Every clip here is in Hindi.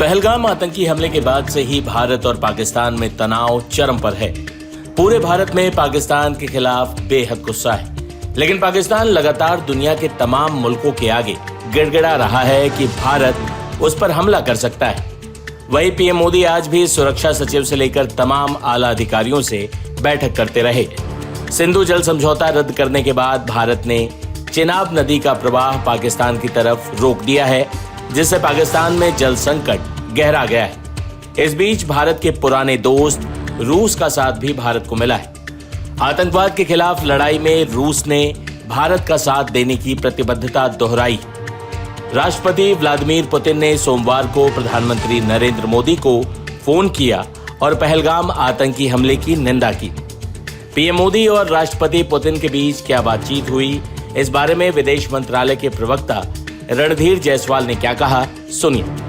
पहलगाम आतंकी हमले के बाद से ही भारत और पाकिस्तान में तनाव चरम पर है। पूरे भारत में पाकिस्तान के खिलाफ बेहद गुस्सा है, लेकिन पाकिस्तान लगातार दुनिया के तमाम मुल्कों के आगे गिड़गिड़ा रहा है कि भारत उस पर हमला कर सकता है। वहीं पीएम मोदी आज भी सुरक्षा सचिव से लेकर तमाम आला अधिकारियों से बैठक करते रहे। सिंधु जल समझौता रद्द करने के बाद भारत ने चिनाब नदी का प्रवाह पाकिस्तान की तरफ रोक दिया है, जिससे पाकिस्तान में जल संकट गहरा गया है। इस बीच भारत के पुराने दोस्त रूस का साथ भी भारत को मिला है। आतंकवाद के खिलाफ लड़ाई में रूस ने भारत का साथ देने की प्रतिबद्धता दोहराई। राष्ट्रपति व्लादिमीर पुतिन ने सोमवार को प्रधानमंत्री नरेंद्र मोदी को फोन किया और पहलगाम आतंकी हमले की निंदा की। पीएम मोदी और राष्ट्रपति पुतिन के बीच क्या बातचीत हुई, इस बारे में विदेश मंत्रालय के प्रवक्ता रणधीर जायसवाल ने क्या कहा, सुनिए।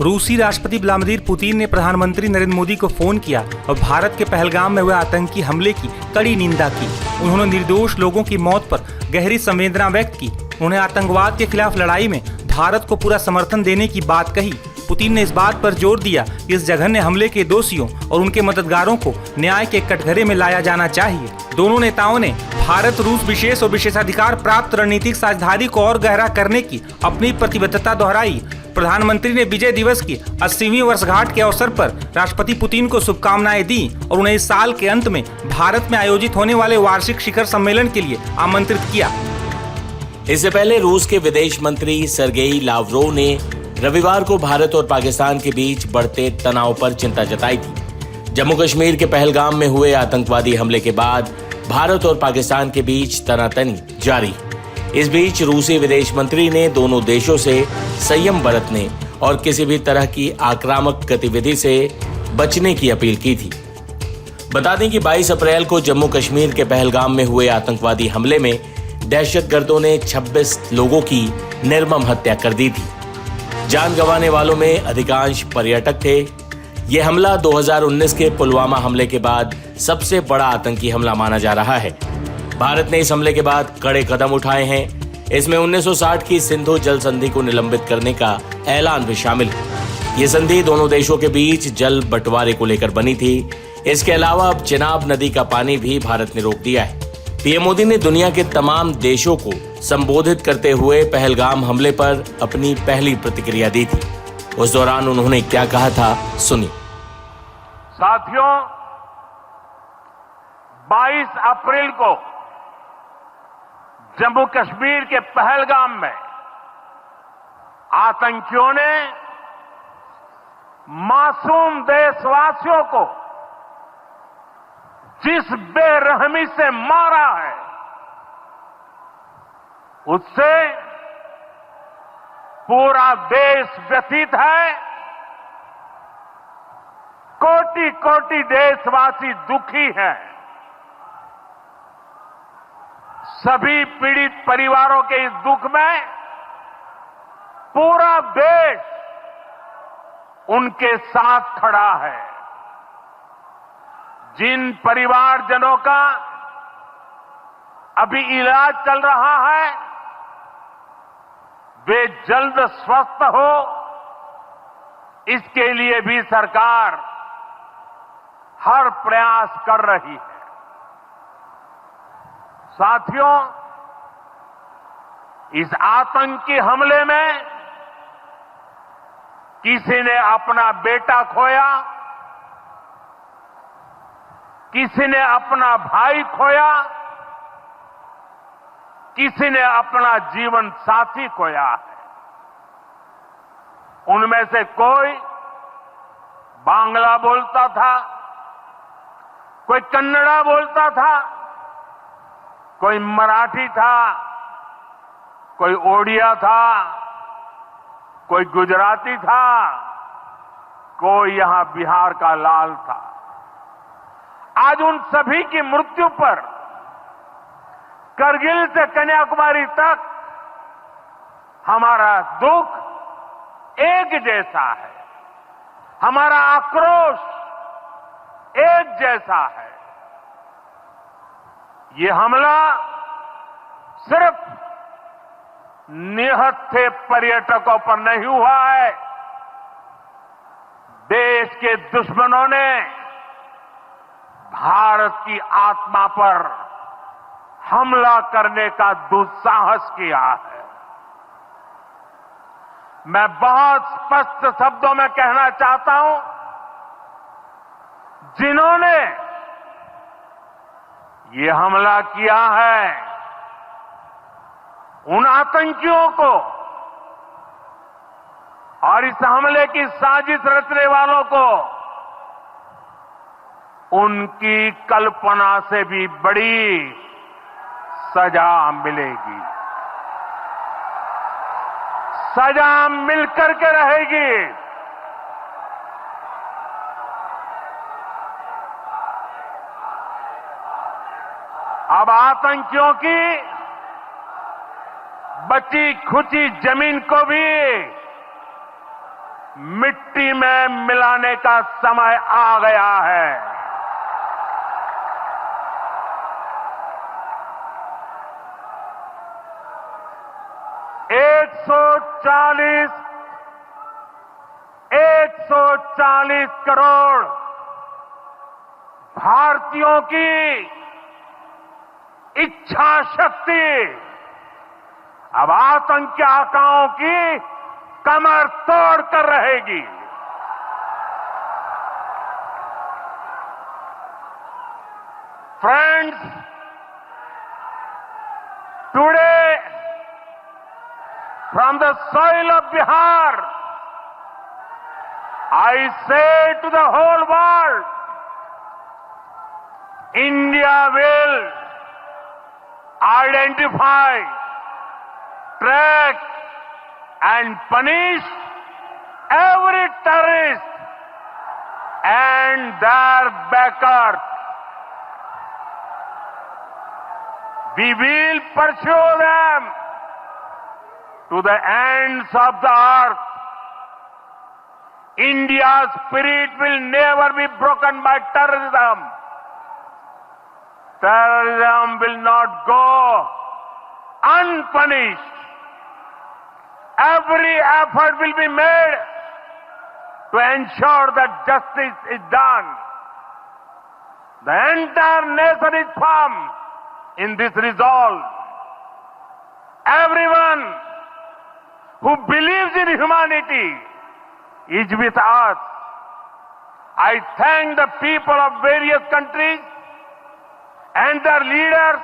रूसी राष्ट्रपति व्लादिमीर पुतिन ने प्रधानमंत्री नरेंद्र मोदी को फोन किया और भारत के पहलगाम में हुए आतंकी हमले की कड़ी निंदा की। उन्होंने निर्दोष लोगों की मौत पर गहरी संवेदना व्यक्त की। उन्होंने आतंकवाद के खिलाफ लड़ाई में भारत को पूरा समर्थन देने की बात कही। पुतिन ने इस बात पर जोर दिया कि इस जघन्य हमले के दोषियों और उनके मददगारों को न्याय के कटघरे में लाया जाना चाहिए। दोनों नेताओं ने भारत रूस विशेष और विशेषाधिकार प्राप्त रणनीतिक साझेदारी को और गहरा करने की अपनी प्रतिबद्धता दोहराई। प्रधानमंत्री ने विजय दिवस की 80वीं वर्षगांठ के अवसर पर राष्ट्रपति पुतिन को शुभकामनाएं दी और उन्हें इस साल के अंत में भारत में आयोजित होने वाले वार्षिक शिखर सम्मेलन के लिए आमंत्रित किया। इससे पहले रूस के विदेश मंत्री सर्गेई लावरोव ने रविवार को भारत और पाकिस्तान के बीच बढ़ते तनाव पर चिंता जताई थी। जम्मू कश्मीर के पहलगाम में हुए आतंकवादी हमले के बाद भारत और पाकिस्तान के बीच तनातनी जारी। इस बीच रूसी विदेश मंत्री ने दोनों देशों से संयम बरतने और किसी भी तरह की आक्रामक गतिविधि से बचने की अपील की थी। बता दें कि 22 अप्रैल को जम्मू कश्मीर के पहलगाम में हुए आतंकवादी हमले में दहशतगर्दों ने 26 लोगों की निर्मम हत्या कर दी थी। जान गंवाने वालों में अधिकांश पर्यटक थे। यह हमला 2019 के पुलवामा हमले के बाद सबसे बड़ा आतंकी हमला माना जा रहा है। भारत ने इस हमले के बाद कड़े कदम उठाए हैं। इसमें 1960 की सिंधु जल संधि को निलंबित करने का ऐलान भी शामिल है। ये संधि दोनों देशों के बीच जल बंटवारे को लेकर बनी थी। इसके अलावा अब चिनाब नदी का पानी भी भारत ने रोक दिया है। पीएम मोदी ने दुनिया के तमाम देशों को संबोधित करते हुए पहलगाम हमले पर अपनी पहली प्रतिक्रिया दी थी। उस दौरान उन्होंने क्या कहा था, सुनिए। साथियों, 22 अप्रैल को जम्मू कश्मीर के पहलगाम में आतंकियों ने मासूम देशवासियों को जिस बेरहमी से मारा है, उससे पूरा देश व्यथित है। कोटि कोटि देशवासी दुखी हैं। सभी पीड़ित परिवारों के इस दुख में पूरा देश उनके साथ खड़ा है। जिन परिवारजनों का अभी इलाज चल रहा है, वे जल्द स्वस्थ हो, इसके लिए भी सरकार हर प्रयास कर रही है। साथियों, इस आतंकी हमले में किसी ने अपना बेटा खोया, किसी ने अपना भाई खोया, किसी ने अपना जीवन साथी खोया है। उनमें से कोई बांग्ला बोलता था, कोई कन्नड़ा बोलता था, कोई मराठी था, कोई ओडिया था, कोई गुजराती था, कोई यहां बिहार का लाल था। आज उन सभी की मृत्यु पर करगिल से कन्याकुमारी तक हमारा दुख एक जैसा है, हमारा आक्रोश एक जैसा है। ये हमला सिर्फ निहत्थे पर्यटकों पर नहीं हुआ है, देश के दुश्मनों ने भारत की आत्मा पर हमला करने का दुस्साहस किया है। मैं बहुत स्पष्ट शब्दों में कहना चाहता हूं, जिन्होंने ये हमला किया है, उन आतंकियों को और इस हमले की साजिश रचने वालों को उनकी कल्पना से भी बड़ी सजा मिलेगी। सजा मिलकर के रहेगी। अब आतंकियों की बची खुची जमीन को भी मिट्टी में मिलाने का समय आ गया है। एक सौ चालीस करोड़ भारतीयों की इच्छा शक्ति अब आतंकी आकाओं की कमर तोड़ कर रहेगी। Friends, today from the soil of Bihar, I say to the whole world, India will identify, track and punish every terrorist and their backers. We will pursue them to the ends of the earth. India's spirit will never be broken by terrorism. Terrorism will not go unpunished. Every effort will be made to ensure that justice is done. The entire nation is firm in this resolve. Everyone who believes in humanity is with us. I thank the people of various countries and their leaders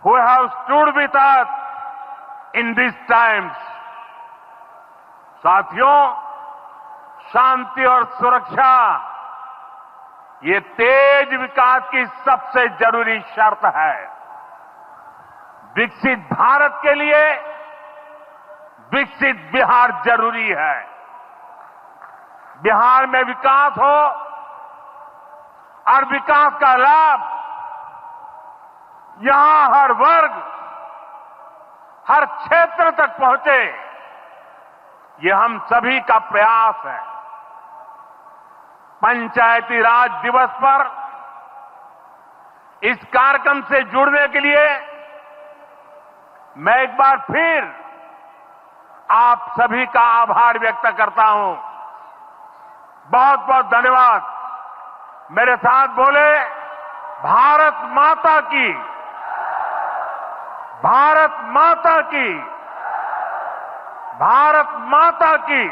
who have stood with us in these times. साथियों, शांति और सुरक्षा ये तेज विकास की सबसे जरूरी शर्त है। विकसित भारत के लिए विकसित बिहार जरूरी है। बिहार में विकास हो और विकास का लाभ यहां हर वर्ग, हर क्षेत्र तक पहुंचे, ये हम सभी का प्रयास है। पंचायती राज दिवस पर इस कार्यक्रम से जुड़ने के लिए मैं एक बार फिर आप सभी का आभार व्यक्त करता हूं। बहुत बहुत धन्यवाद। मेरे साथ बोले, भारत माता की, भारत माता की, भारत माता की।